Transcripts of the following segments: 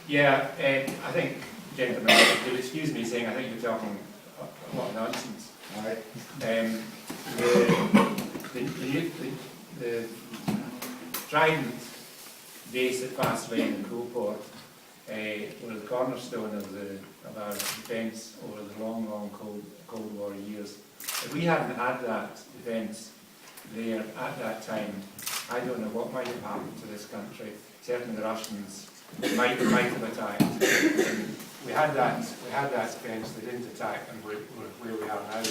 Yeah, I think, gentlemen, if you'll excuse me saying I think you're talking a lot of nonsense. Right. The Trident base at Fastlane and Coalport were the cornerstone of our defence over the long, long Cold War years. If we hadn't had that defence there at that time, I don't know what might have happened to this country. Certainly the Russians might have attacked. And we had that defence, they didn't attack, and we're where we are now.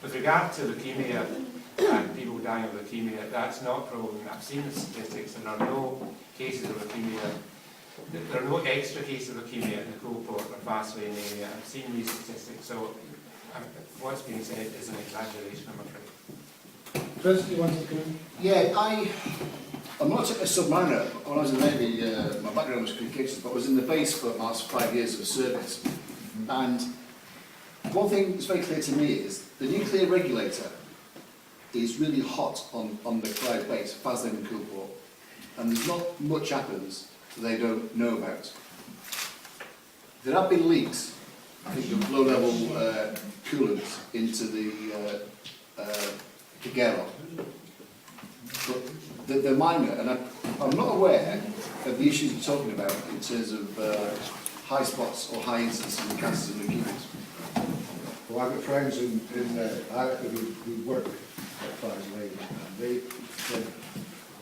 With regard to leukemia and people dying of leukemia, that's not proven. I've seen the statistics. There are no cases of leukemia. There are no extra cases of leukemia in the Coalport or Fastlane area. I've seen these statistics, so what's being said is an exaggeration, I'm afraid. Chris, do you want to come in? Yeah, I'm not a submariner. When I was in the Navy, my background was communications, but I was in the base for the last 5 years of service. And one thing that's very clear to me is the nuclear regulator is really hot on the Clyde base, Fastlane and Coalport, and there's not much happens that they don't know about. There have been leaks, I think, of low-level coolants into the Cowal. But they're minor, and I'm not aware of the issues you're talking about in terms of high spots or high incidence in cancers and leukemias. Well, I've got friends who work at Fastlane, and they said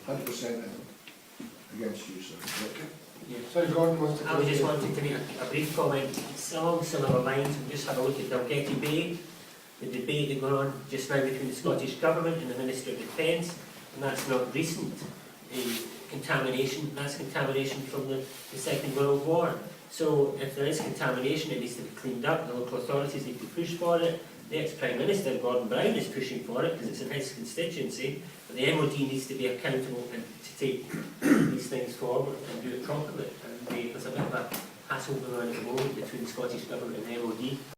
100% against you, sir. Okay. Yeah. Sorry, Gordon wants to I was just wanting to make a brief comment. It's along similar lines. We just have a look at Dalgety Bay, the debate that's going on just now between the Scottish Government and the Minister of Defence, and that's not recent contamination. That's contamination from the Second World War. So if there is contamination, it needs to be cleaned up. The local authorities need to push for it. The ex-Prime Minister, Gordon Brown, is pushing for it because it's in his constituency. But the MOD needs to be accountable and to take these things forward and do it properly. And there's a bit of a hassle going on at the moment between the Scottish Government and the MOD.